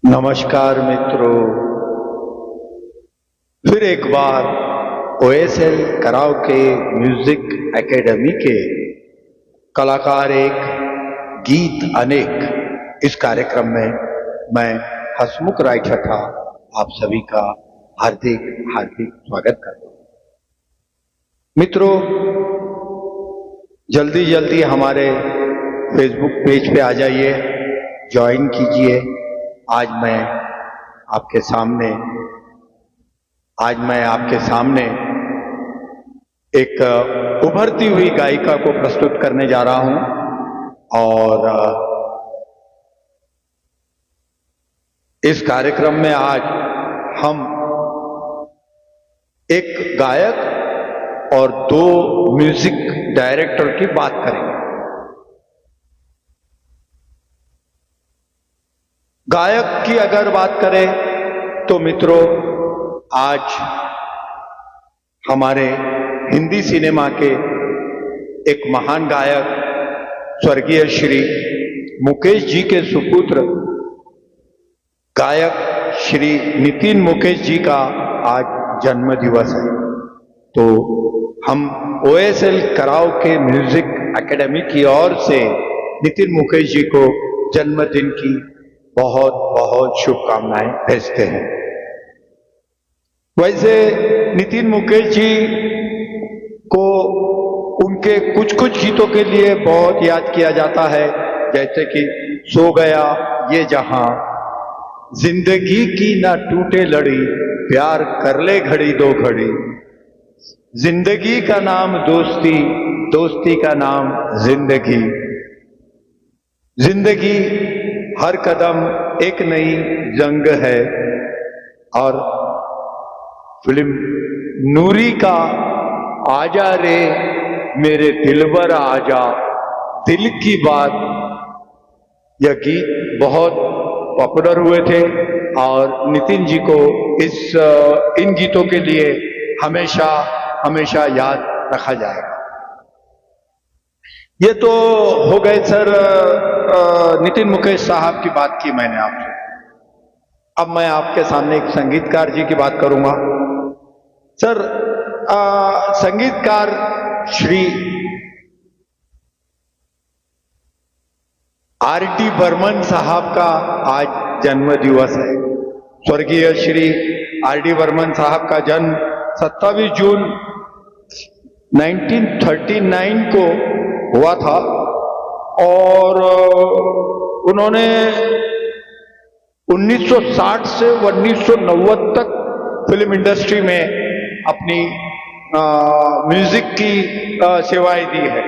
नमस्कार मित्रों, फिर एक बार ओएसएल कराओके म्यूजिक एकेडमी के कलाकार एक गीत अनेक इस कार्यक्रम में मैं हसमुख राय छठा आप सभी का हार्दिक हार्दिक स्वागत करता हूं। मित्रों, जल्दी जल्दी हमारे फेसबुक पेज पे आ जाइए, ज्वाइन कीजिए। आज मैं आपके सामने एक उभरती हुई गायिका को प्रस्तुत करने जा रहा हूं और इस कार्यक्रम में आज हम एक गायक और दो म्यूजिक डायरेक्टर की बात करेंगे। गायक की अगर बात करें तो मित्रों, आज हमारे हिंदी सिनेमा के एक महान गायक स्वर्गीय श्री मुकेश जी के सुपुत्र गायक श्री नितिन मुकेश जी का आज जन्म दिवस है। तो हम ओएसएल कराओके म्यूजिक एकेडमी की ओर से नितिन मुकेश जी को जन्मदिन की बहुत बहुत शुभकामनाएं भेजते हैं। वैसे नितिन मुकेश जी को उनके कुछ कुछ गीतों के लिए बहुत याद किया जाता है, जैसे कि सो गया ये जहां, जिंदगी की ना टूटे लड़ी, प्यार कर ले घड़ी दो घड़ी, जिंदगी का नाम दोस्ती, दोस्ती का नाम जिंदगी, जिंदगी हर कदम एक नई जंग है। और फिल्म नूरी का आजा रे मेरे दिलबर आजा, दिल की बात, यह गीत बहुत पॉपुलर हुए थे और नितिन जी को इन गीतों के लिए हमेशा हमेशा याद रखा जाएगा। ये तो हो गए सर नितिन मुकेश साहब की बात की मैंने आपसे। अब मैं आपके सामने एक संगीतकार जी की बात करूंगा। सर संगीतकार श्री आर.डी. बर्मन साहब का आज जन्म दिवस है। स्वर्गीय श्री आर.डी. बर्मन साहब का जन्म 27 जून 1939 को हुआ था और उन्होंने 1960 से 1990 तक फिल्म इंडस्ट्री में अपनी म्यूजिक की सेवाएं दी है।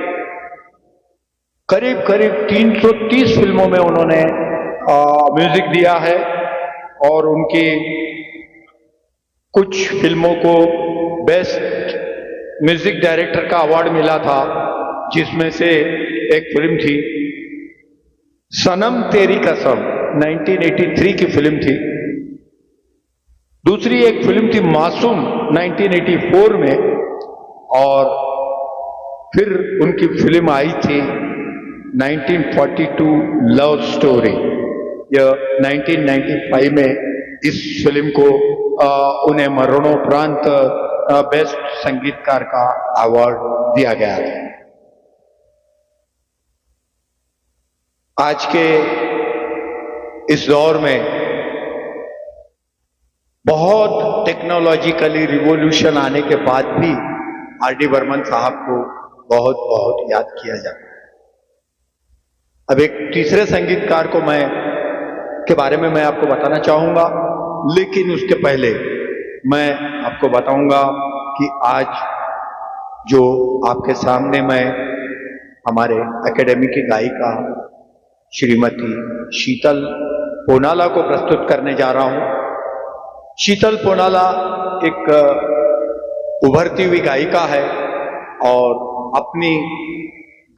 करीब करीब 330 फिल्मों में उन्होंने म्यूजिक दिया है और उनकी कुछ फिल्मों को बेस्ट म्यूजिक डायरेक्टर का अवार्ड मिला था, जिसमें से एक फिल्म थी सनम तेरी कसम, 1983 की फिल्म थी। दूसरी एक फिल्म थी मासूम, 1984 में, और फिर उनकी फिल्म आई थी 1942 लव स्टोरी। यह 1995 में इस फिल्म को उन्हें मरणोपरांत बेस्ट संगीतकार का अवार्ड दिया गया था। आज के इस दौर में बहुत टेक्नोलॉजिकली रिवॉल्यूशन आने के बाद भी आर.डी. बर्मन साहब को बहुत बहुत याद किया जाता है। अब एक तीसरे संगीतकार को के बारे में मैं आपको बताना चाहूंगा, लेकिन उसके पहले मैं आपको बताऊंगा कि आज जो आपके सामने मैं हमारे एकेडमी की गायिका श्रीमती शीतल पोनाला को प्रस्तुत करने जा रहा हूं। शीतल पोनाला एक उभरती हुई गायिका है और अपनी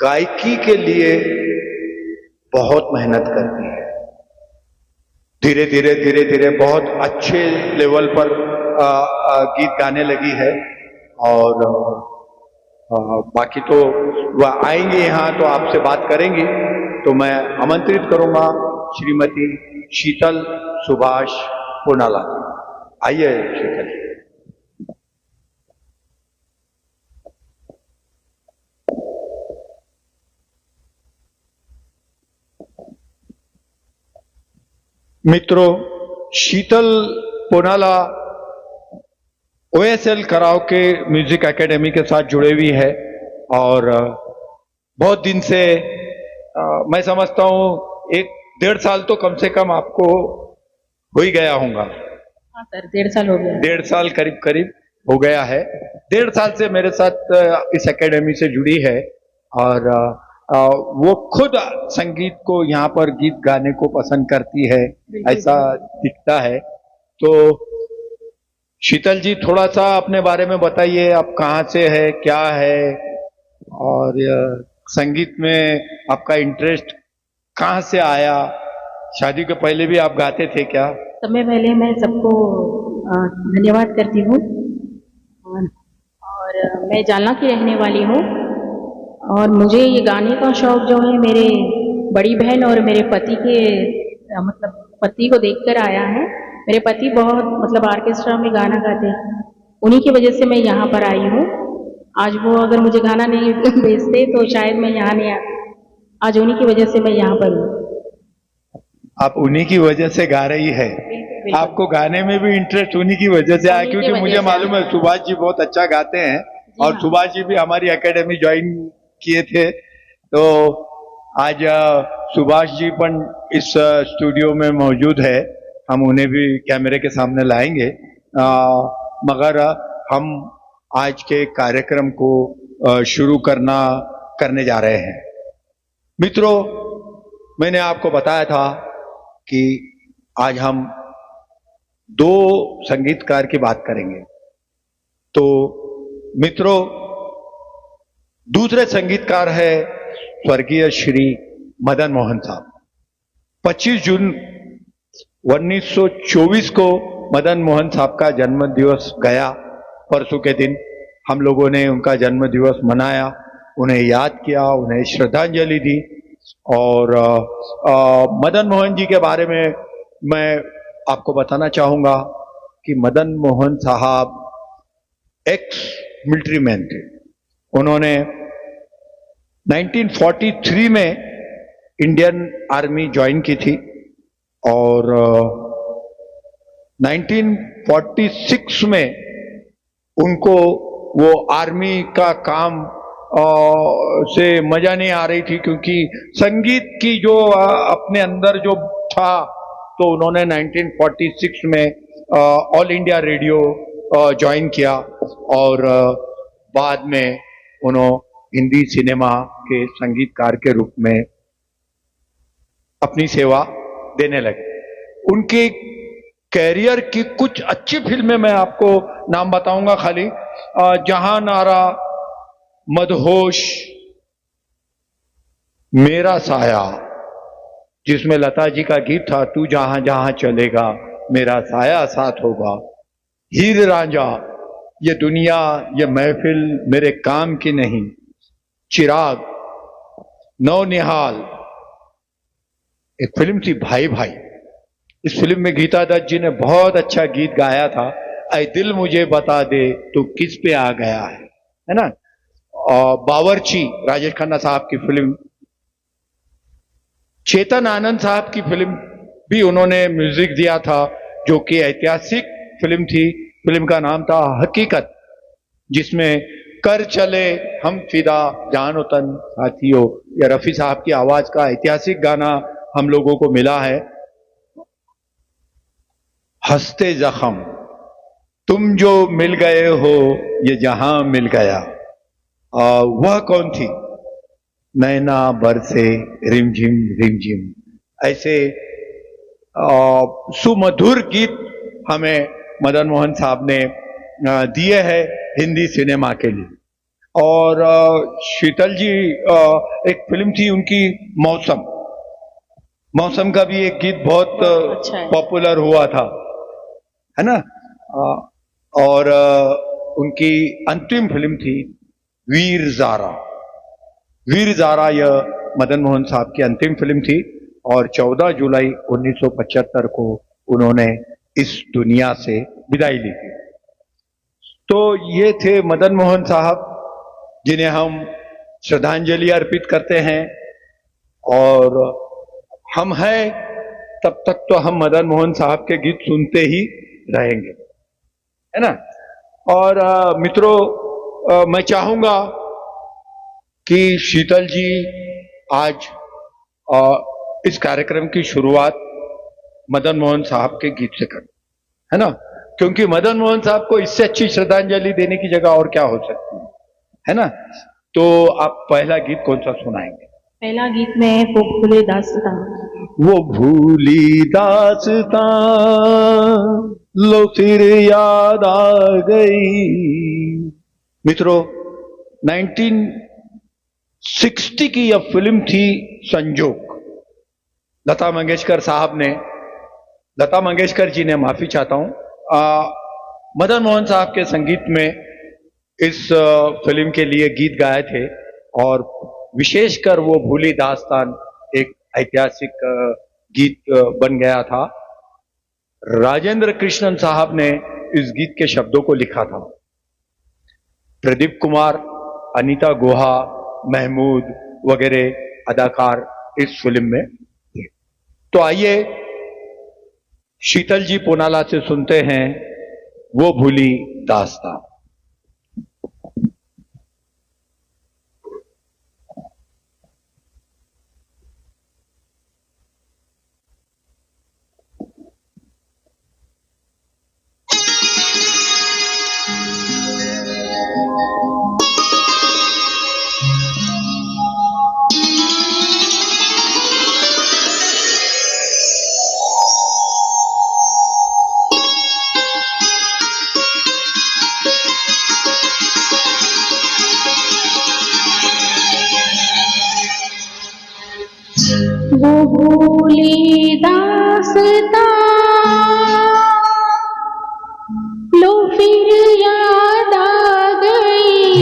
गायकी के लिए बहुत मेहनत करती है। धीरे धीरे बहुत अच्छे लेवल पर गीत गाने लगी है और बाकी तो वह आएंगे यहाँ तो आपसे बात करेंगी। तो मैं आमंत्रित करूंगा श्रीमती शीतल सुभाष पोनाला। आइए शीतल। मित्रों, शीतल पोनाला OSL कराव के म्यूजिक एकेडमी के साथ जुड़े हुई है और बहुत दिन से मैं समझता हूं 1-1.5 साल तो कम से कम आपको हो ही गया होगा। हाँ सर, 1.5 साल हो गया। 1.5 साल करीब हो गया है। 1.5 साल से मेरे साथ इस एकेडमी से जुड़ी है और वो खुद संगीत को यहाँ पर गीत गाने को पसंद करती है, ऐसा दिखता है। तो शीतल जी, थोड़ा सा अपने बारे में बताइए, आप कहाँ से है, क्या है और संगीत में आपका इंटरेस्ट कहाँ से आया? शादी के पहले भी आप गाते थे क्या? सबसे पहले मैं सबको धन्यवाद करती हूँ और मैं जालना की रहने वाली हूँ और मुझे ये गाने का शौक जो है मेरे बड़ी बहन और मेरे पति के पति को देखकर आया है। मेरे पति बहुत ऑर्केस्ट्रा में गाना गाते हैं, उन्हीं की वजह से मैं यहाँ पर आई हूँ। आज वो अगर मुझे गाना नहीं भेजते तो शायद मैं यहाँ नहीं आती। आज उन्हीं की वजह से मैं यहाँ पर हूँ। आप उन्हीं की वजह से गा रही है? आपको गाने में भी इंटरेस्ट उन्हीं की वजह से आया? क्योंकि मुझे मालूम है सुभाष जी बहुत अच्छा गाते हैं और सुभाष जी भी हमारी एकेडमी ज्वाइन किए थे। तो आज सुभाष जी पण इस स्टूडियो में मौजूद है, हम उन्हें भी कैमरे के सामने लाएंगे। मगर हम आज के कार्यक्रम को शुरू करने जा रहे हैं। मित्रों, मैंने आपको बताया था कि आज हम दो संगीतकार की बात करेंगे। तो मित्रों, दूसरे संगीतकार है स्वर्गीय श्री मदन मोहन साहब। 25 जून 1924 को मदन मोहन साहब का जन्म दिवस गया। परसों के दिन हम लोगों ने उनका जन्म दिवस मनाया, उन्हें याद किया, उन्हें श्रद्धांजलि दी। और मदन मोहन जी के बारे में मैं आपको बताना चाहूंगा कि मदन मोहन साहब एक्स मिलिट्री मैन थे। उन्होंने 1943 में इंडियन आर्मी ज्वाइन की थी और 1946 में उनको वो आर्मी का काम से मजा नहीं आ रही थी, क्योंकि संगीत की जो अपने अंदर जो था, तो उन्होंने 1946 में ऑल इंडिया रेडियो ज्वाइन किया और बाद में उन्होंने हिंदी सिनेमा के संगीतकार के रूप में अपनी सेवा देने लगे। उनके कैरियर की कुछ अच्छी फिल्में मैं आपको नाम बताऊंगा खाली। जहान आरा, मदहोश, मेरा साया, जिसमें लता जी का गीत था, तू जहां जहां चलेगा मेरा साया साथ होगा, हीर रांझा, ये दुनिया ये महफिल मेरे काम की नहीं, चिराग, नौनिहाल, एक फिल्म थी भाई भाई। इस फिल्म में गीता दत्त जी ने बहुत अच्छा गीत गाया था, ऐ दिल मुझे बता दे तू किस पे आ गया है ना। और बावर्ची, राजेश खन्ना साहब की फिल्म। चेतन आनंद साहब की फिल्म भी उन्होंने म्यूजिक दिया था, जो कि ऐतिहासिक फिल्म थी। फिल्म का नाम था हकीकत, जिसमें कर चले हम फिदा जानो तन साथियों, या रफी साहब की आवाज का ऐतिहासिक गाना हम लोगों को मिला है। हंसते जख्म, तुम जो मिल गए हो ये जहां मिल गया, वह कौन थी, नैना बरसे रिमझिम रिमझिम। ऐसे सुमधुर गीत हमें मदन मोहन साहब ने दिए हैं हिंदी सिनेमा के लिए। और शीतल जी, एक फिल्म थी उनकी मौसम, मौसम का भी एक गीत बहुत अच्छा पॉपुलर हुआ था, है ना। और उनकी अंतिम फिल्म थी वीर ज़ारा। वीर ज़ारा यह मदन मोहन साहब की अंतिम फिल्म थी और 14 जुलाई 1975 को उन्होंने इस दुनिया से विदाई ली थी। तो ये थे मदन मोहन साहब, जिन्हें हम श्रद्धांजलि अर्पित करते हैं। और हम हैं तब तक तो हम मदन मोहन साहब के गीत सुनते ही रहेंगे, है ना। और मित्रों, मैं चाहूंगा कि शीतल जी आज इस कार्यक्रम की शुरुआत मदन मोहन साहब के गीत से करें, है ना, क्योंकि मदन मोहन साहब को इससे अच्छी श्रद्धांजलि देने की जगह और क्या हो सकती है ना। तो आप पहला गीत कौन सा सुनाएंगे? पहला गीत में वो भूले दास्तां। वो भूली दास्तां लो फिर याद आ गई। मित्रों, 1960 की यह फिल्म थी संजोग। लता मंगेशकर साहब ने, लता मंगेशकर जी ने, माफी चाहता हूं, मदन मोहन साहब के संगीत में इस फिल्म के लिए गीत गाए थे। और विशेषकर वो भूली दास्तान एक ऐतिहासिक गीत बन गया था। राजेंद्र कृष्णन साहब ने इस गीत के शब्दों को लिखा था। प्रदीप कुमार, अनीता गुहा, महमूद वगैरह अदाकार इस फिल्म में थे। तो आइए शीतल जी पोनाला से सुनते हैं वो भूली दास्तां। वो भूली दास्तां लो फिर याद आ गई,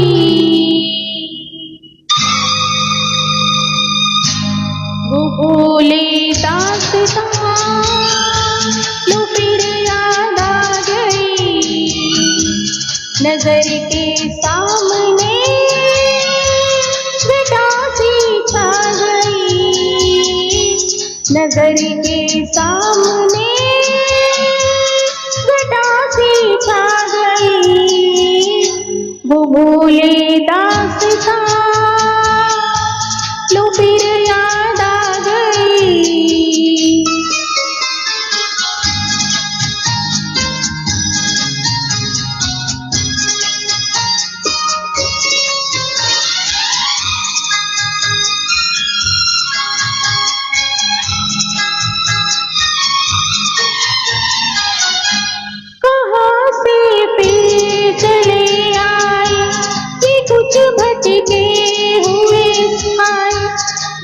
वो भूली दास्तां लो फिर याद आ गई। नजर के सामने घटा सी छा गई, नजर के सामने घटा सी छा गई। वो भूले दास्तां लो फिर याद आ गई। कहाँ से फिर चले आए ये कुछ भटके हुए आए,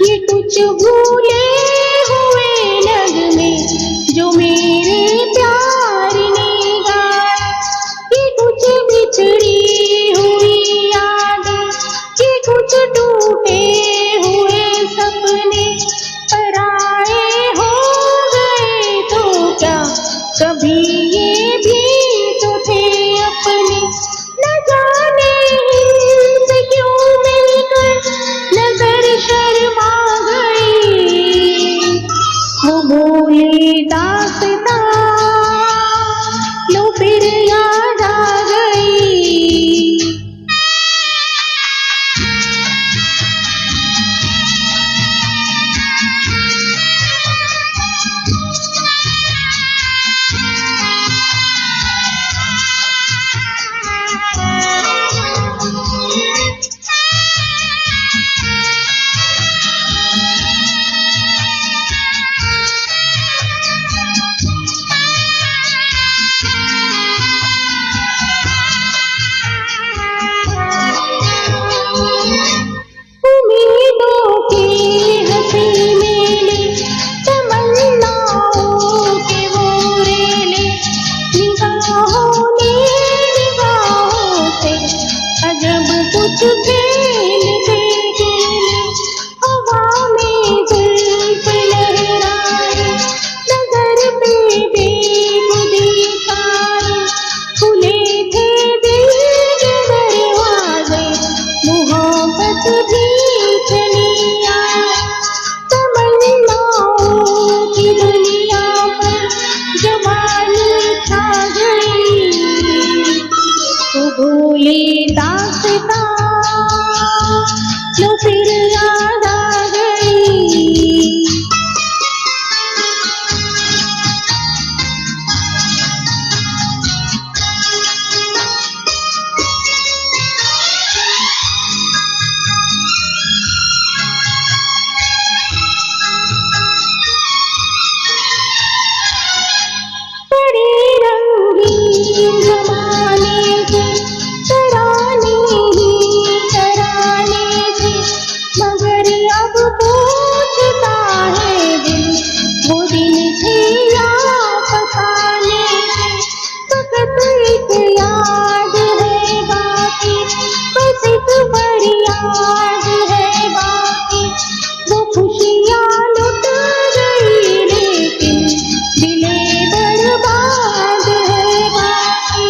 ये कुछ भूले हुए नगमे जो मेरे प्यार ने गाए। ये कुछ बिछड़ी हुई यादें, ये कुछ टूटे हुए सपने, पराए हो गए तो क्या कभी ये भी तो थे अपने। न जाने इनसे क्यों मिलकर नजर शर्मा गई, वो भूली दास्तां लो फिर याद आ गई। उम्मीदों की हंसी मेले, तमन्नाओं के वो रेले, निगाहों ने निगाहों से अजब कुछ खेलते खेले। हवा में जुल्फ लहराए, नजर पे बेखुदी छाए, खुले थे दिल के दरवाजे, मोहब्बत भी चली आए। तमन्नाओं की दुनिया पर जवानी छा गई, वो भूली दास्तां लो फिर याद आ गई। बड़े रंगीन जमाने से तराने ही तराने से, मगर अब पूछता है दिल वो दिन थे या फसाने से। फकत एक याद है बाकी, बस एक फरियाद है बाकी, वो खुशियाँ लुट गई लेकिन दिले बर्बाद है बाकी।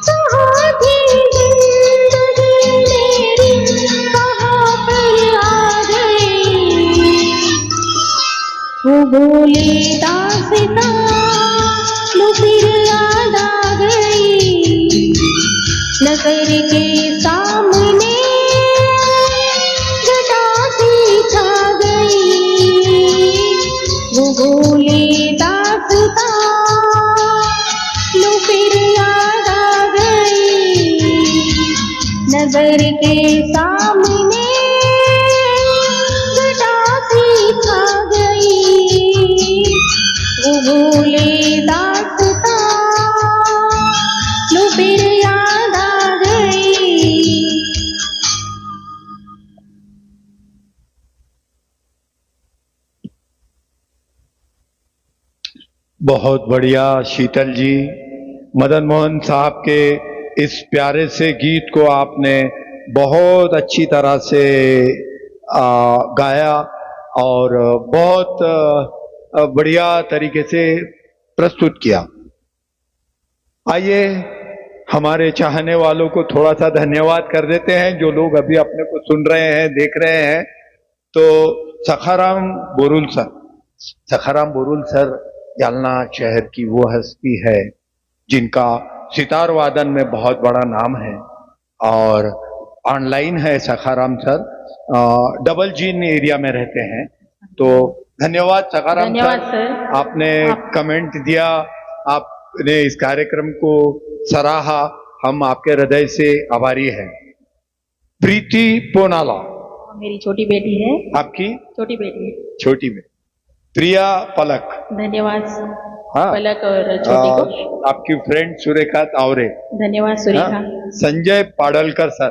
कहाँ थी जिंदगी मेरी, कहाँ पर आ गई, वो भूले दास्तां लो फिर याद आ गई। नजर के सामने घटा सी छा गई, वो भूले दास्तां लो फिर याद आ गई। नजर के सामने घटा सी छा गई, वो भूले दास्तां लो फिर याद आ गई। बहुत बढ़िया शीतल जी। मदन मोहन साहब के इस प्यारे से गीत को आपने बहुत अच्छी तरह से गाया और बहुत बढ़िया तरीके से प्रस्तुत किया। आइए हमारे चाहने वालों को थोड़ा सा धन्यवाद कर देते हैं, जो लोग अभी अपने को सुन रहे हैं, देख रहे हैं। तो सखाराम बोरुल सर जालना शहर की वो हस्ती है जिनका सितार वादन में बहुत बड़ा नाम है और ऑनलाइन है Sakharam sir, double gene area में रहते हैं। तो धन्यवाद सखाराम सर, आपने कमेंट दिया, आपने इस कार्यक्रम को सराहा, हम आपके हृदय से आभारी हैं। प्रीति पोनाला मेरी छोटी बेटी है। आपकी छोटी बेटी है। छोटी बेटी प्रिया पलक, धन्यवाद। हाँ, पलक और छोटी को। आपकी फ्रेंड सुरेखा तावरे, धन्यवाद सुरेखा। हाँ, संजय पाडलकर सर,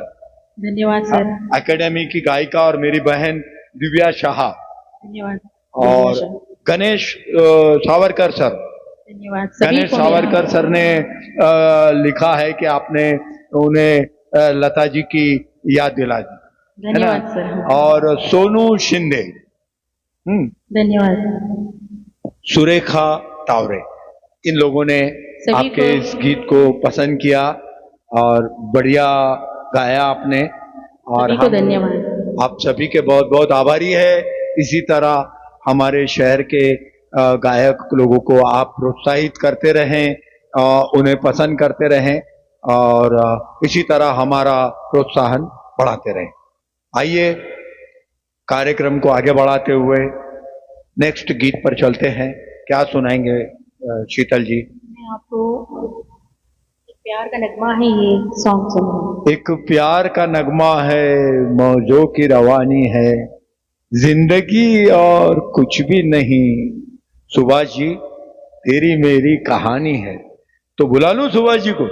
धन्यवाद सर। एकेडमी की गायिका और मेरी बहन दिव्या शाह, धन्यवाद। और गणेश सावरकर सर, धन्यवाद। गणेश सावरकर सर ने लिखा है कि आपने उन्हें लता जी की याद दिला दी, धन्यवाद सर। और सोनू शिंदे, धन्यवाद। सुरेखा तावरे, इन लोगों ने आपके इस गीत को पसंद किया और बढ़िया गाया आपने, और सभी को धन्यवाद। आप सभी के बहुत बहुत आभारी है। इसी तरह हमारे शहर के गायक लोगों को आप प्रोत्साहित करते रहें, उन्हें पसंद करते रहें और इसी तरह हमारा प्रोत्साहन बढ़ाते रहें। आइए कार्यक्रम को आगे बढ़ाते हुए नेक्स्ट गीत पर चलते हैं। क्या सुनाएंगे शीतल जी? मैं आपको एक प्यार का नगमा है, ये सॉन्ग सुनाऊंगी। एक प्यार का नगमा है, मौजों की रवानी है, जिंदगी और कुछ भी नहीं, सुभाष जी तेरी मेरी कहानी है। तो बुला लूं सुभाष जी को,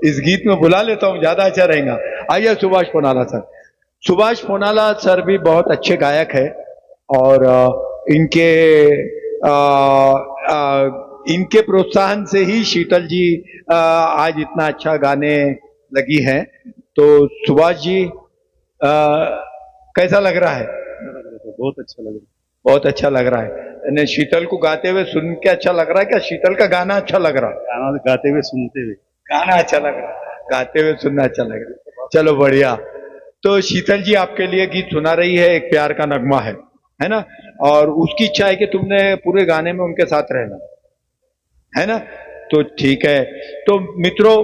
इस गीत में बुला लेता हूं, ज्यादा अच्छा रहेगा। आइए सुभाष पोनाला सर। सुभाष पोनाला सर भी बहुत अच्छे गायक है और इनके प्रोत्साहन से ही शीतल जी आज इतना अच्छा गाने लगी हैं। तो सुभाष जी कैसा लग रहा है? बहुत अच्छा लग रहा है। बहुत अच्छा लग रहा है। शीतल को गाते हुए सुन के अच्छा लग रहा है क्या? शीतल का गाना अच्छा लग रहा है? गाना गाते हुए सुनते हुए गाना अच्छा लग रहा है, गाते हुए सुनना अच्छा लग रहा है। चलो बढ़िया। तो शीतल जी आपके लिए गीत सुना रही है, एक प्यार का नगमा है ना, और उसकी इच्छा है कि तुमने पूरे गाने में उनके साथ रहना, है ना। तो ठीक है। तो मित्रों,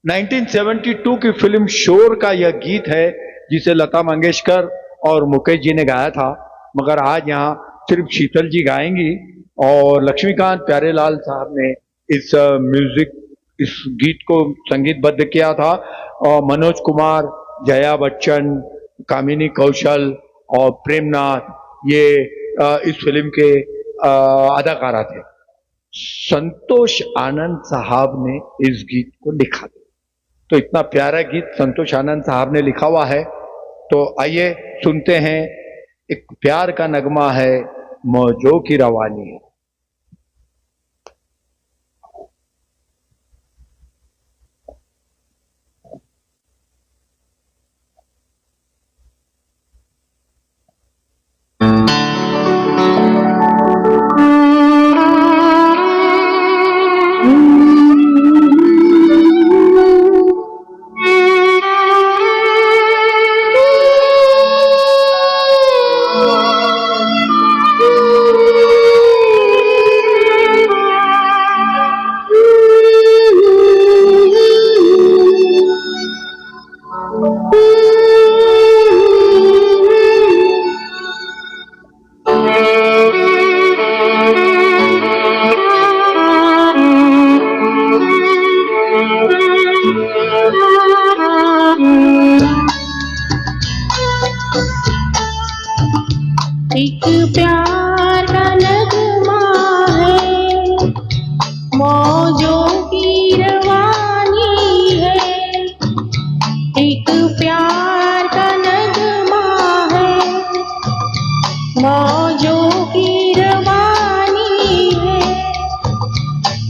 1972 की फिल्म शोर का यह गीत है जिसे लता मंगेशकर और मुकेश जी ने गाया था, मगर आज यहाँ सिर्फ शीतल जी गाएंगी और लक्ष्मीकांत प्यारेलाल साहब ने इस इस गीत को संगीतबद्ध किया था, और मनोज कुमार, जया बच्चन, कामिनी कौशल और प्रेमनाथ ये इस फिल्म के अदाकारा थे। संतोष आनंद साहब ने इस गीत को लिखा था। तो इतना प्यारा गीत संतोष आनंद साहब ने लिखा हुआ है, तो आइए सुनते हैं। एक प्यार का नगमा है, मौजों की रवानी है।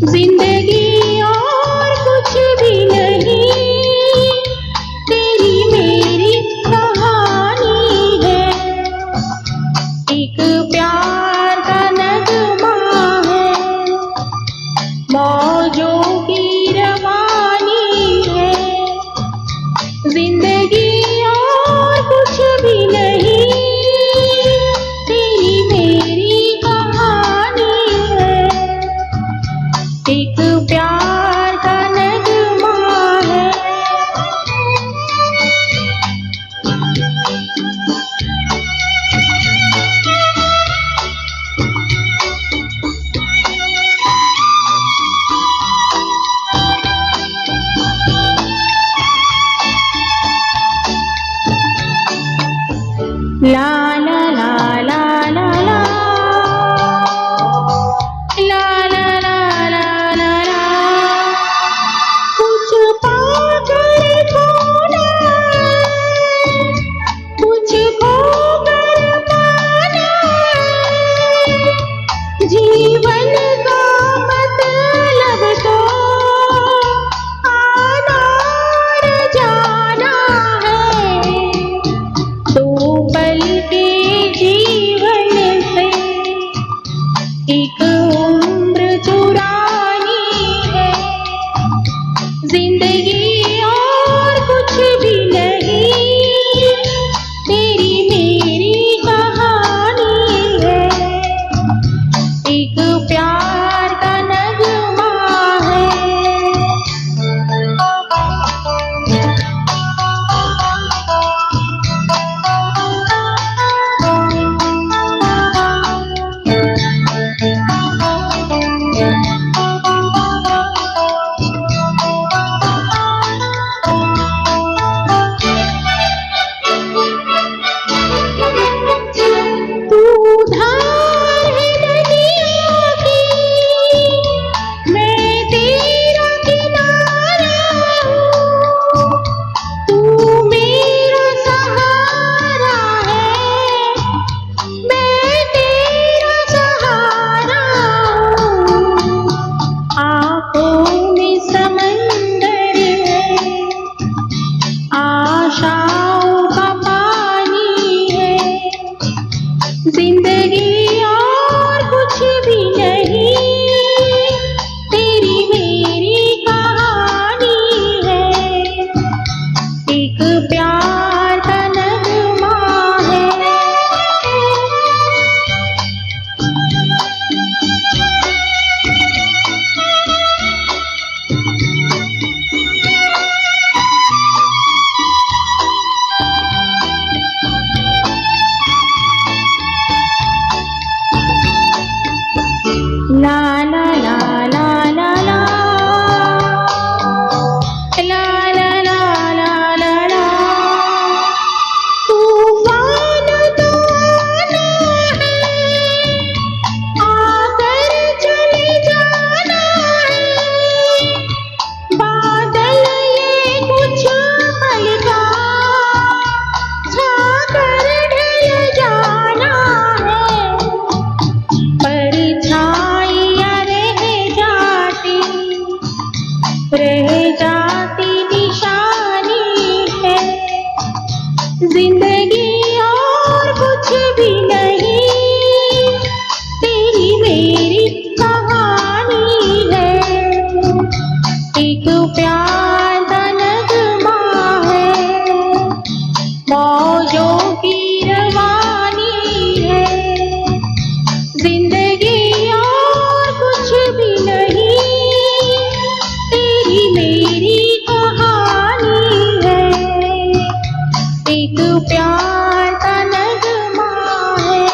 जिंदगी और कुछ भी नहीं, तेरी मेरी कहानी है। एक प्यार का नगमा है, मौजों की रवानी है। जिंदगी और कुछ भी नहीं, तेरी मेरी कहानी है। एक प्यार का नगमा है। ला ला ला ला ला ला, ला ला ला ला ला ला। कुछ पाकर खोना, कुछ खोकर पाना, जीवन का मतलब तो आना और जाना है। दो पल के जीवन से एक उम्र चुरानी है। जिंदगी और कुछ भी नहीं, तेरी मेरी कहानी है। एक प्यार का नगमा है। तू धार है नदियों की, मैं तेरा किनारा हूँ। तू मेरा सहारा है, मैं तेरा सहारा हूँ। आँखों में समंदर है, आशाओं का पानी है। जिंदगी और कुछ भी नहीं, तेरी मेरी कहानी है। एक प्यार का नगमा है। ला ला ला ला ला ला, ला ला ला ला ला ला। तूफान तो आना है, आकर चले जाना है। बादल ये कुछ पल का छाकर ढल जाना है। परछाइयाँ रह जाती निशानी है। जिंदगी और कुछ भी नहीं, तेरी मेरी कहानी है। एक प्यार का नगमा है, मौजों की रवानी है। जिंदगी और कुछ भी नहीं, तेरी मेरी कहानी है। एक प्यार का नगमा है।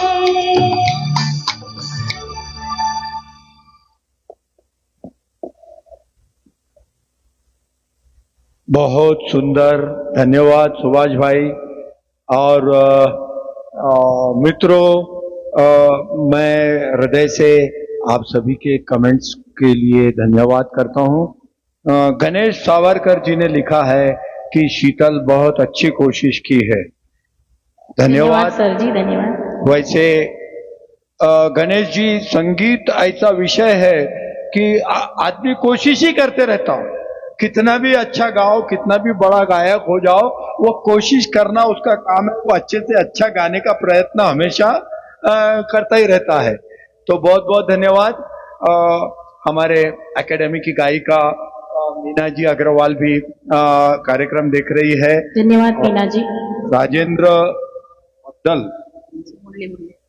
बहुत सुंदर, धन्यवाद सुभाष भाई। और मित्रों, मैं हृदय से आप सभी के कमेंट्स के लिए धन्यवाद करता हूं। गणेश सावरकर जी ने लिखा है कि शीतल बहुत अच्छी कोशिश की है। धन्यवाद सर जी, धन्यवाद। वैसे गणेश जी, संगीत ऐसा विषय है कि आदमी कोशिश ही करते रहता हूं, कितना भी अच्छा गाओ, कितना भी बड़ा गायक हो जाओ, वो कोशिश करना उसका काम है। वो अच्छे से अच्छा गाने का प्रयत्न हमेशा करता ही रहता है। तो बहुत बहुत धन्यवाद। हमारे एकेडमी की गायिका मीना जी अग्रवाल भी कार्यक्रम देख रही है। धन्यवाद मीना जी। राजेंद्र दल,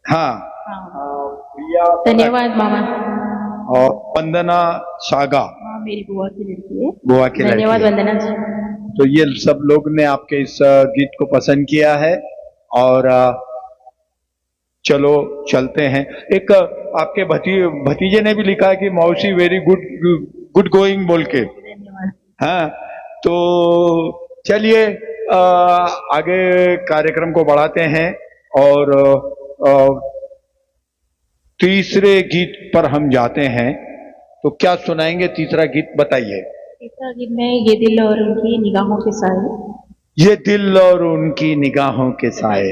हाँ, प्रिया, धन्यवाद मामा। और वंदना सागा, हाँ, मेरी बुआ की लड़की है। बुआ की लड़की। धन्यवाद वंदना जी। तो ये सब लोग ने आपके इस गीत को पसंद किया है। और चलो चलते हैं। एक आपके भतीजे ने भी लिखा है कि मौसी वेरी गुड गोइंग बोल के। धन्यवाद। हाँ, तो चलिए आगे कार्यक्रम को बढ़ाते हैं और तीसरे गीत पर हम जाते हैं। तो क्या सुनाएंगे तीसरा गीत, बताइए। तीसरा गीत में ये दिल और उनकी निगाहों के साए। ये दिल और उनकी निगाहों के साए,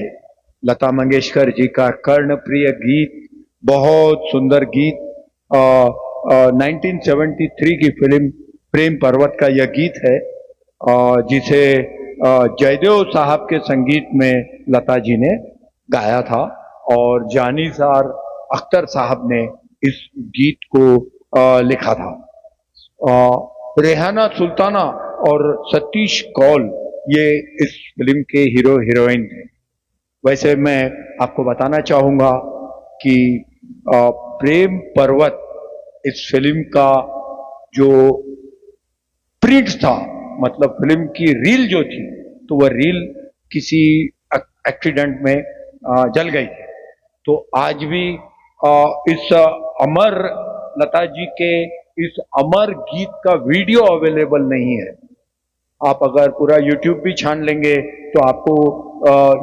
लता मंगेशकर जी का कर्णप्रिय गीत, बहुत सुंदर गीत। 1973 की फिल्म प्रेम पर्वत का यह गीत है, जिसे जयदेव साहब के संगीत में लता जी ने गाया था और जानीसार अख्तर साहब ने इस गीत को लिखा था। रेहाना सुल्ताना और सतीश कौल ये इस फिल्म के हीरो हीरोइन थे। वैसे मैं आपको बताना चाहूंगा कि प्रेम पर्वत इस फिल्म का जो प्रिंट था, मतलब फिल्म की रील जो थी, तो वह रील किसी एक्सीडेंट में जल गई थी। तो आज भी इस अमर लता जी के इस अमर गीत का वीडियो अवेलेबल नहीं है। आप अगर पूरा YouTube भी छान लेंगे तो आपको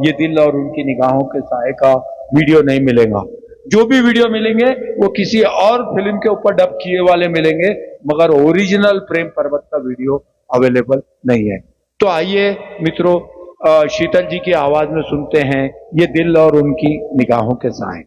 ये दिल और उनकी निगाहों के साए का वीडियो नहीं मिलेगा। जो भी वीडियो मिलेंगे वो किसी और फिल्म के ऊपर डब किए वाले मिलेंगे, मगर ओरिजिनल प्रेम पर्वत का वीडियो अवेलेबल नहीं है। तो आइए मित्रों, शीतल जी की आवाज में सुनते हैं ये दिल और उनकी निगाहों के साए।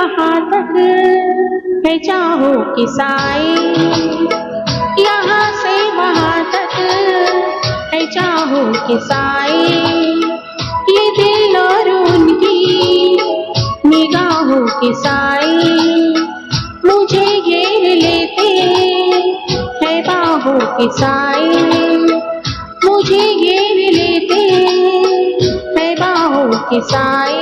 वहां तक है चाहो की साई, यहाँ से वहां तक है चाहो की साई, ये दिल और उनकी निगाहों की साई मुझे घेर लेते है बाहों की साई, मुझे घेर लेते है बाहों की साई।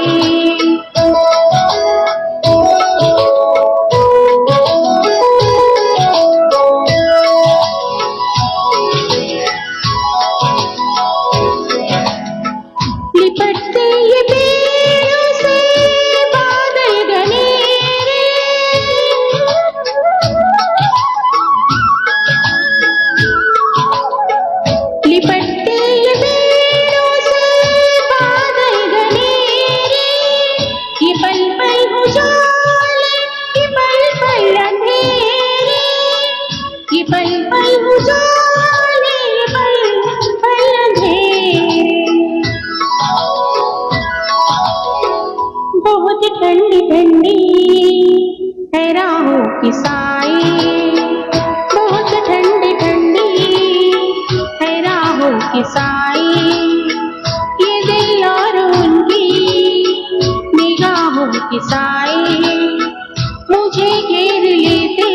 लिपटते ये पेड़ों से बादल घनेरे, लिपटते ये पेड़ों से बादल घनेरे, ये पल पल उजाले, ये पल पल अंधेरे, ये पल पल उजाले, ये पल पल अंधेरे। बहुत ठंडी ठंडी है राहों की साई, बहुत ठंडी ठंडी है राहों की साई, ये दिल और उनकी निगाहों की साई मुझे घेर लेते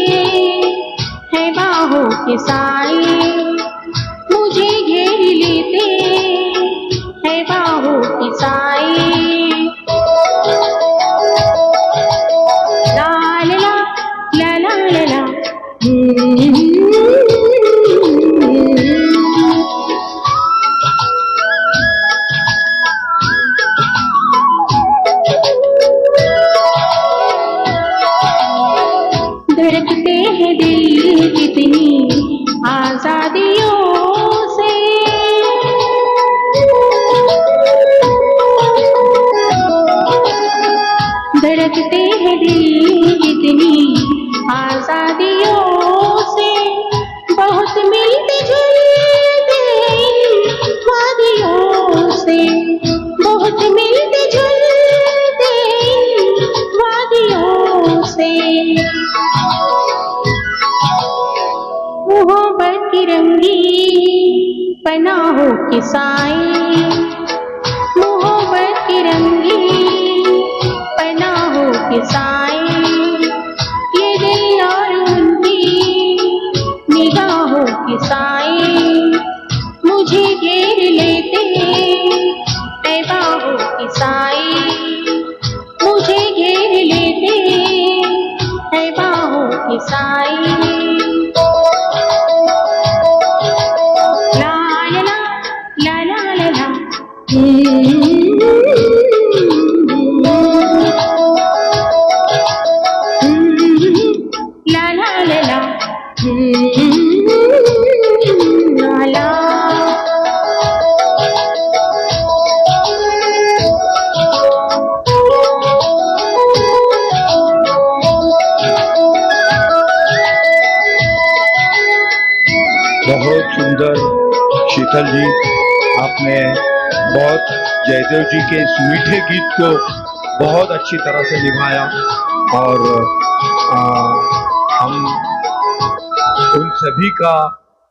है बाहों की साई, मुझे घेर लेते है बाहों की साई। ला ला ला ला ला ला, धड़कते हैं दिल कितनी आजादियों से, धड़कते हैं दिल कितनी आजादियों से, बहुत मिलते जुलते वादियों से, बहुत मिलते जुलते वादियों से। मोहब्बत की रंगी पनाहों की साई, मोहब्बत की रंगी पनाहों की साई, ये दिल और उनकी निगाहों की साई मुझे घेर लेते है बाहों की साई, मुझे घेर लेते है बाहों की साई। ला ला ला ला ला ला, ला ला ला ला, ला ला। बहुत सुंदर शीतल जी, आपने बहुत जयदेव जी के इस मीठे गीत को बहुत अच्छी तरह से निभाया और हम उन सभी का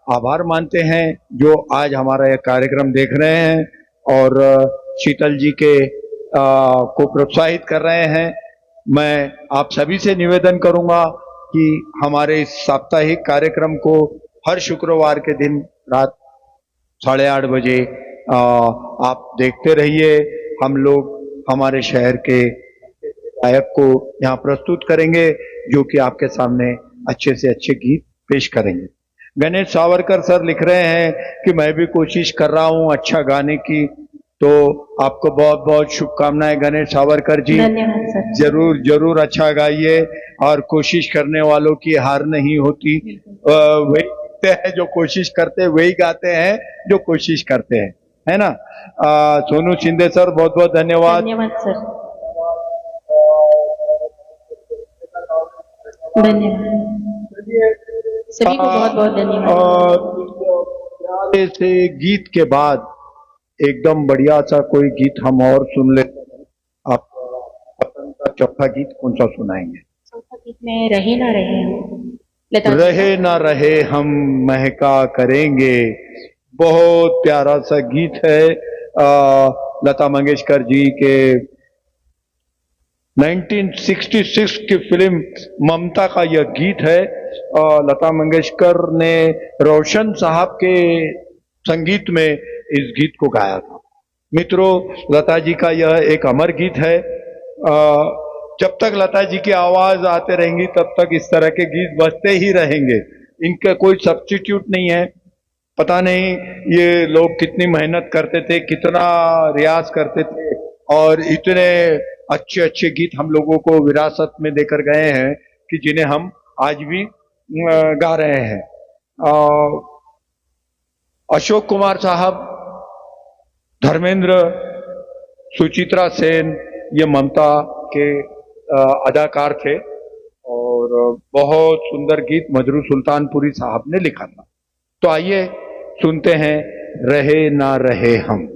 आभार मानते हैं जो आज हमारा यह कार्यक्रम देख रहे हैं और शीतल जी के को प्रोत्साहित कर रहे हैं। मैं आप सभी से निवेदन करूंगा कि हमारे इस साप्ताहिक कार्यक्रम को हर शुक्रवार के दिन रात 8:30 बजे आप देखते रहिए। हम लोग हमारे शहर के गायक को यहाँ प्रस्तुत करेंगे जो कि आपके सामने अच्छे से अच्छे गीत पेश करेंगे। गणेश सावरकर सर लिख रहे हैं कि मैं भी कोशिश कर रहा हूँ अच्छा गाने की, तो आपको बहुत बहुत शुभकामनाएं गणेश सावरकर जी। धन्यवाद सर। जरूर जरूर अच्छा गाइए और कोशिश करने वालों की हार नहीं होती। वही है जो कोशिश करते हैं, वही गाते हैं जो कोशिश करते हैं, है ना। सोनू शिंदे सर बहुत बहुत धन्यवाद। धन्यवाद सर, धन्यवाद सभी को बहुत बहुत धन्यवाद। से गीत के बाद एकदम बढ़िया सा कोई गीत हम और सुन ले। आप पसंद का चौथा गीत कौन सा सुनाएंगे? चौथा गीत में रहे ना रहे हम, लता जी रहे ना रहे हम महका करेंगे। बहुत प्यारा सा गीत है। लता मंगेशकर जी के 1966 की फिल्म ममता का यह गीत है। लता मंगेशकर ने रोशन साहब के संगीत में इस गीत को गाया था। मित्रों, लता जी का यह एक अमर गीत है। जब तक लता जी की आवाज आते रहेंगी तब तक इस तरह के गीत बजते ही रहेंगे। इनका कोई सब्स्टिट्यूट नहीं है। पता नहीं ये लोग कितनी मेहनत करते थे, कितना रियाज करते थे और इतने अच्छे अच्छे गीत हम लोगों को विरासत में देकर गए हैं कि जिन्हें हम आज भी गा रहे हैं। अशोक कुमार साहब, धर्मेंद्र, सुचित्रा सेन ये ममता के अदाकार थे और बहुत सुंदर गीत मजरू सुल्तानपुरी साहब ने लिखा था। तो आइए सुनते हैं रहे ना रहे हम।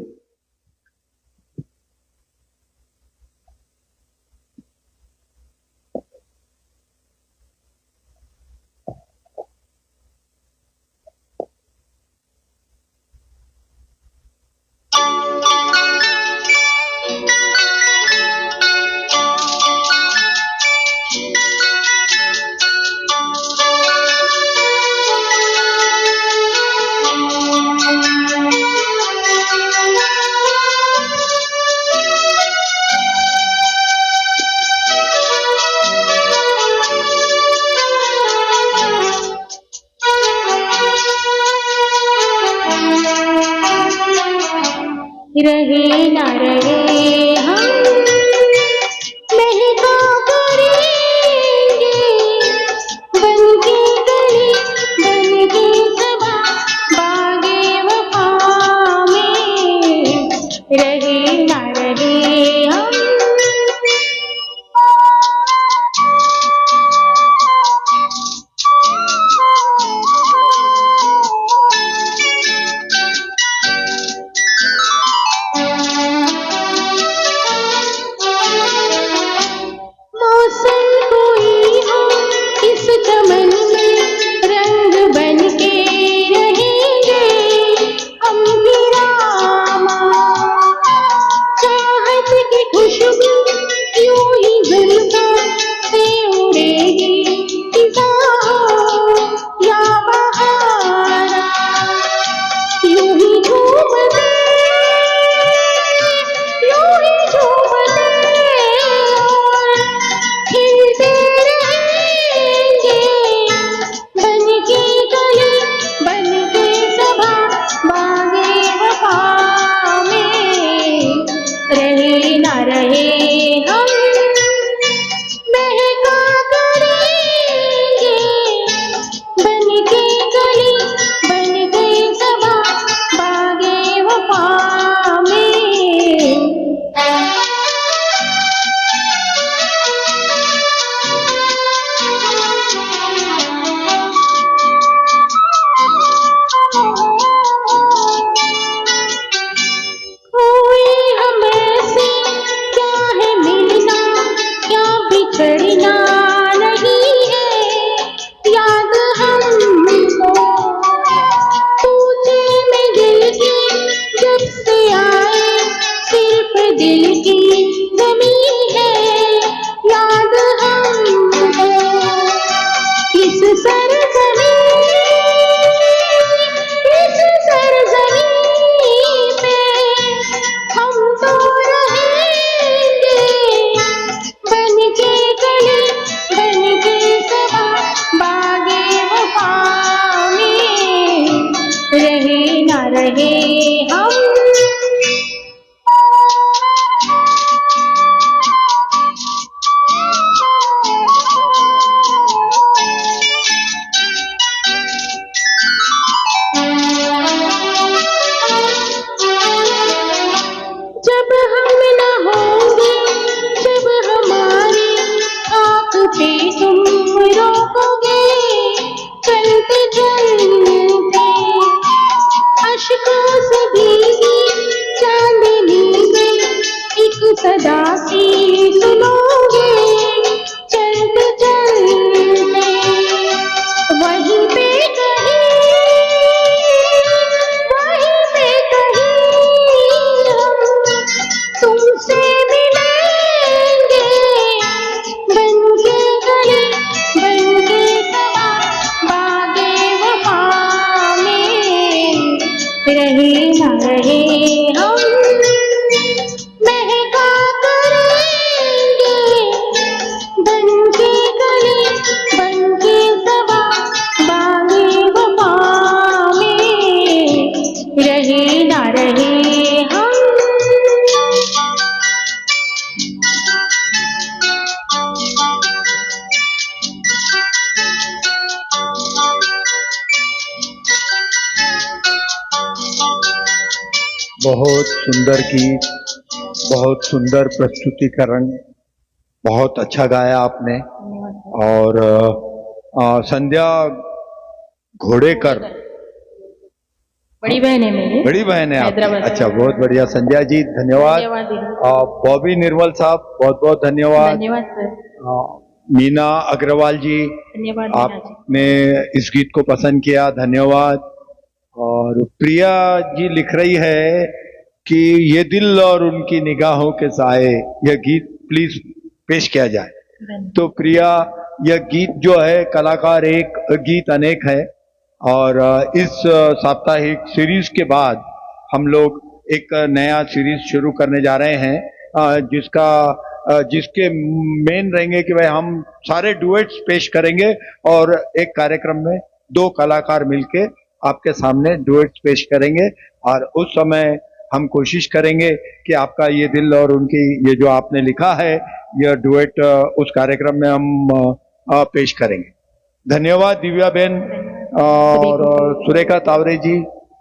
बहुत सुंदर गीत, बहुत सुंदर प्रस्तुतिकरण, बहुत अच्छा गाया आपने। धन्यवाद। और संध्या घोड़ेकर बड़ी बहन है मेरी। बड़ी बहन है आपकी। हैदराबाद। अच्छा, बहुत बढ़िया संध्या जी, धन्यवाद। धन्यवाद दीदी। बॉबी निर्मल साहब, बहुत बहुत धन्यवाद। धन्यवाद सर। मीना अग्रवाल जी, धन्यवाद मीना जी। आपने इस गीत को पसंद किया, धन्यवाद। और प्रिया जी लिख रही है कि ये दिल और उनकी निगाहों के साए, यह गीत प्लीज पेश किया जाए। तो प्रिया, यह गीत जो है, कलाकार एक, गीत अनेक है। और इस साप्ताहिक सीरीज के बाद हम लोग एक नया सीरीज शुरू करने जा रहे हैं, जिसके मेन रहेंगे कि भाई हम सारे डुएट्स पेश करेंगे और एक कार्यक्रम में 2 कलाकार मिलके आपके सामने डुएट्स पेश करेंगे। और उस समय हम कोशिश करेंगे कि आपका ये दिल और उनकी, ये जो आपने लिखा है, यह डुएट उस कार्यक्रम में हम पेश करेंगे। धन्यवाद दिव्या बेन और सुरेखा तावरे जी,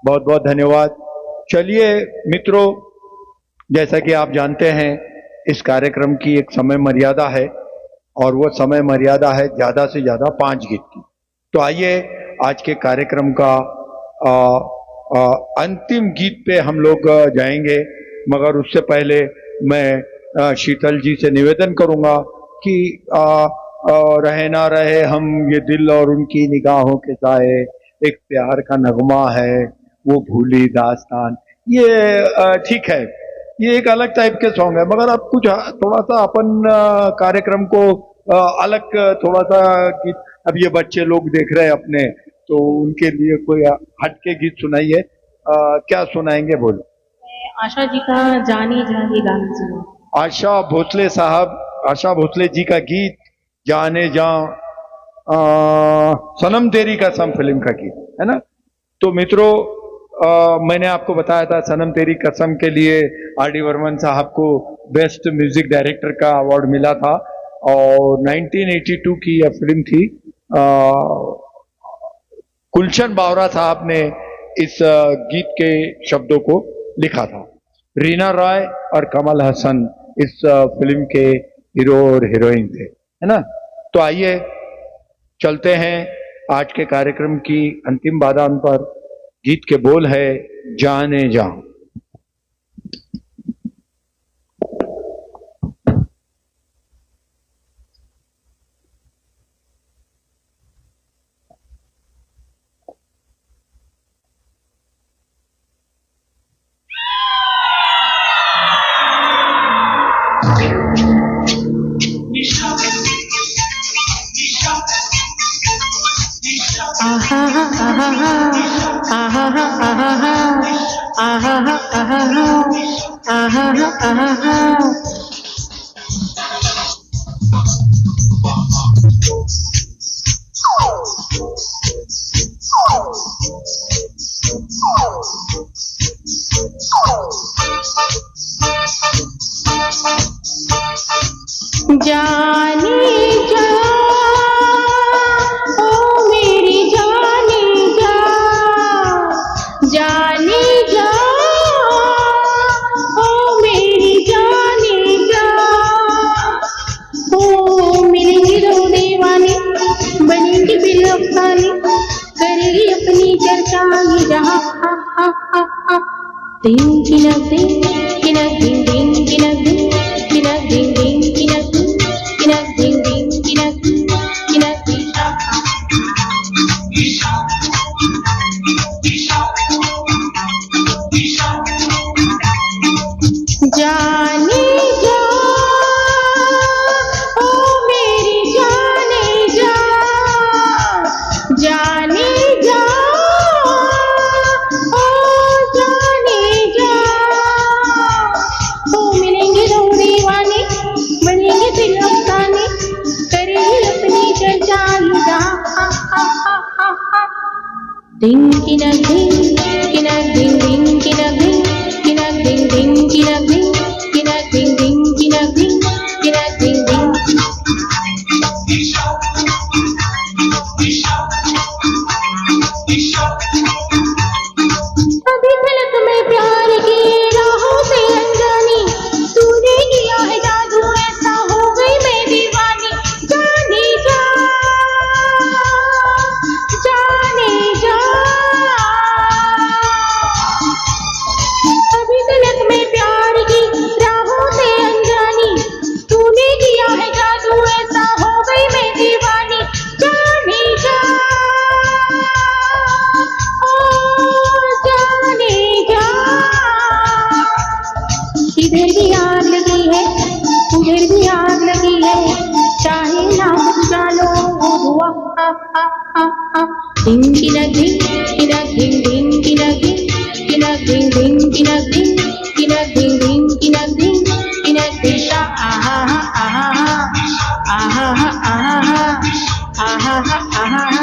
बहुत बहुत धन्यवाद। चलिए मित्रों, जैसा कि आप जानते हैं, इस कार्यक्रम की एक समय मर्यादा है और वो समय मर्यादा है ज्यादा से ज्यादा 5 गीत की। तो आइए आज के कार्यक्रम का अंतिम गीत पे हम लोग जाएंगे, मगर उससे पहले मैं शीतल जी से निवेदन करूंगा कि रहे ना रहे हम ये दिल और उनकी निगाहों के साए, एक प्यार का नगमा है वो भूली दास्तान, ये ठीक है, ये एक अलग टाइप के सॉन्ग है, मगर अब कुछ थोड़ा सा अपन कार्यक्रम को अलग थोड़ा सा गीत, अब ये बच्चे लोग देख रहे हैं अपने, तो उनके लिए कोई हटके गीत सुनाइए। क्या सुनाएंगे बोलो? आशा जी का जानी जानी गाना सुनो। आशा भोसले साहब, आशा भोसले जी का गीत जाने जा, सनम तेरी कसम फिल्म का गीत है ना। तो मित्रों, मैंने आपको बताया था सनम तेरी कसम के लिए आर.डी. बर्मन साहब को बेस्ट म्यूजिक डायरेक्टर का अवार्ड मिला था और 1982 की यह फिल्म थी। गुलशन बावरा साहब ने इस गीत के शब्दों को लिखा था। रीना रॉय और कमल हसन इस फिल्म के हीरो और हीरोइन थे, है ना। तो आइए चलते हैं आज के कार्यक्रम की अंतिम बादान पर। गीत के बोल है जाने जा। जाने जा ओ मेरी जाने जा, जाने जा ओ मेरी जाने जा, ओ मिलेंगे दो दीवाने बनेंगे फिर अफसाने, करेगी अपनी चर्चा ये जहां। दिन किनक दिन किनक दिन दिन किनक दिन किनक दिन दिन किनक दिन किनक दिन दिन किनक किनक जाने जा ओ मेरी जाने जा, जाने जा ओ जाने जा, ओ मिलेंगे दो दीवाने बनेंगे फिर अफसाने, करेंगे अपनी चर्चा दिन किनक दिन किनक दिन दिन किनक दिन किनक दिन दिन किनक दिन किनक दिन दिन किनक दिन किनक दिन दिन। अभी तलक मैं प्यार की Ding ding ding ding ding ding ding ding ding ding ding ding ding ding ding ding sha aha aha aha aha aha aha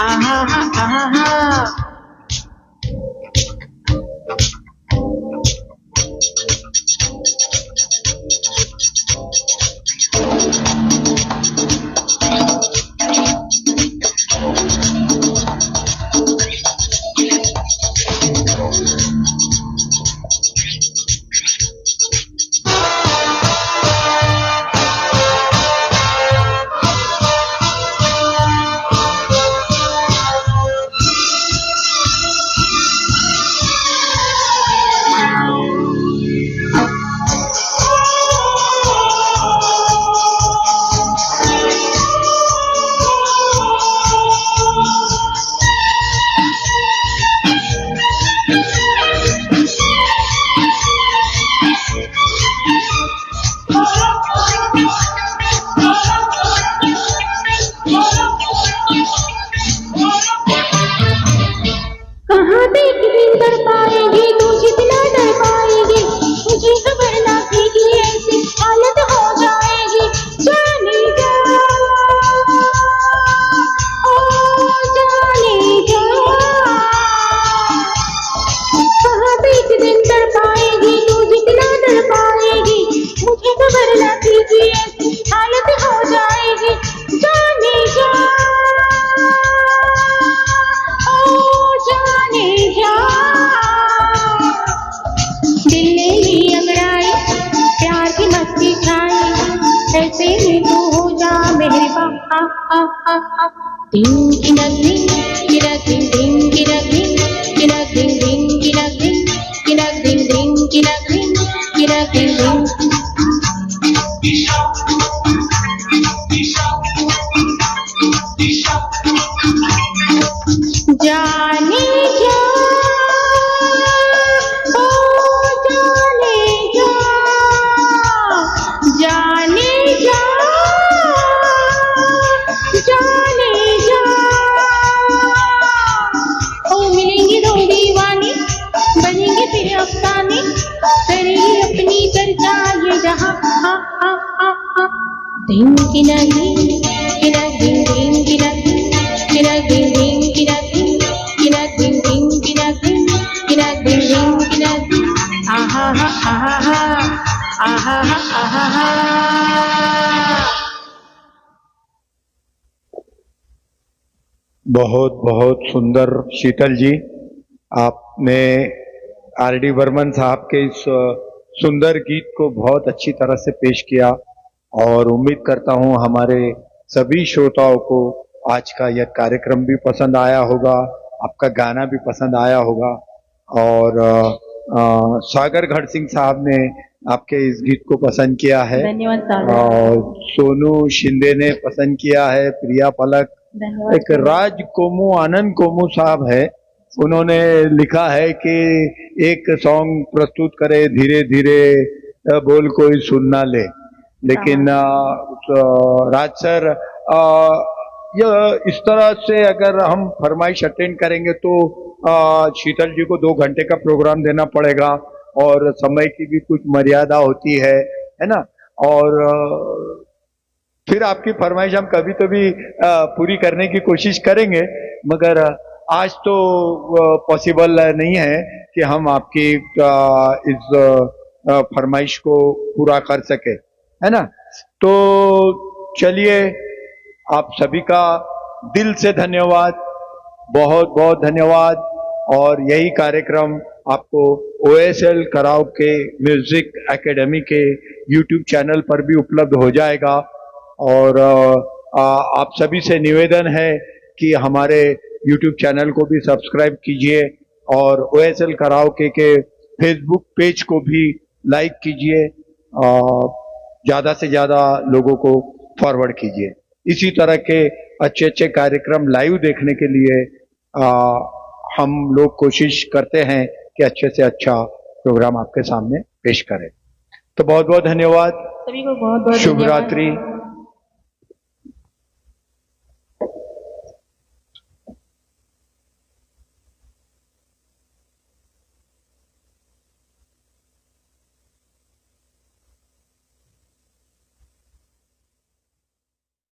aha aha. कहाँ देख दिन कर पाएगी तू जितना डर पाएगी मुझे खबर ना थी कि ऐसी हालत हो जाएगी जाने जा ओ जाने जा कहाँ देख दिन कर पाएगी तू जितना डर पाएगी मुझे खबर ना थी कि ऐसी हालत हो जाएगी जाने जा जाने जा दिल ने ही अंगड़ाई प्यार की मस्ती खाई ऐसे ही तू हो जा मेहरबान दिन की नगरी गिरा दिन दिन गिरा दिन गिरा दिन दिन गिरा दिन गिरा दिन दिन गिरा दिन गिरा दिन दिन जाने जा ओ जाने जा जाने जा जाने जा ओ मिलेंगे दो दीवाने बनेंगे फिर अफसाने करेंगे अपनी चर्चा ये जहां हा हा हा हा दिन की नहीं गिरा दिन दिन गिरा गिरा दिन दिन गिरा गिरा दिन दिन गिरा गिरा दिन दिन गिरा आहा हा आहा हा आहा हा बहुत बहुत सुंदर शीतल जी, आपने आर.डी. बर्मन साहब के इस सुंदर गीत को बहुत अच्छी तरह से पेश किया और उम्मीद करता हूं हमारे सभी श्रोताओं को आज का यह कार्यक्रम भी पसंद आया होगा, आपका गाना भी पसंद आया होगा। और सागर घड़ सिंह साहब ने आपके इस गीत को पसंद किया है, धन्यवाद सागर। और सोनू शिंदे ने पसंद किया है, प्रिया पलक, एक राज कोमू आनंद कोमू साहब है, उन्होंने लिखा है कि एक सॉन्ग प्रस्तुत करे धीरे धीरे बोल कोई सुनना ले, लेकिन राज सर यह इस तरह से अगर हम फरमाइश अटेंड करेंगे तो शीतल जी को 2 घंटे का प्रोग्राम देना पड़ेगा और समय की भी कुछ मर्यादा होती है ना। और फिर आपकी फरमाइश हम कभी तो भी पूरी करने की कोशिश करेंगे, मगर आज तो पॉसिबल नहीं है कि हम आपकी इस फरमाइश को पूरा कर सके, है ना। तो चलिए, आप सभी का दिल से धन्यवाद, बहुत बहुत धन्यवाद। और यही कार्यक्रम आपको OSL कराओके म्यूजिक एकेडमी के YouTube चैनल पर भी उपलब्ध हो जाएगा। और आप सभी से निवेदन है कि हमारे YouTube चैनल को भी सब्सक्राइब कीजिए और OSL कराओके के फेसबुक पेज को भी लाइक कीजिए, ज़्यादा से ज़्यादा लोगों को फॉरवर्ड कीजिए। इसी तरह के अच्छे अच्छे कार्यक्रम लाइव देखने के लिए हम लोग कोशिश करते हैं कि अच्छे से अच्छा प्रोग्राम आपके सामने पेश करें। तो बहुत बहुत धन्यवाद, सभी को बहुत बहुत शुभ रात्रि।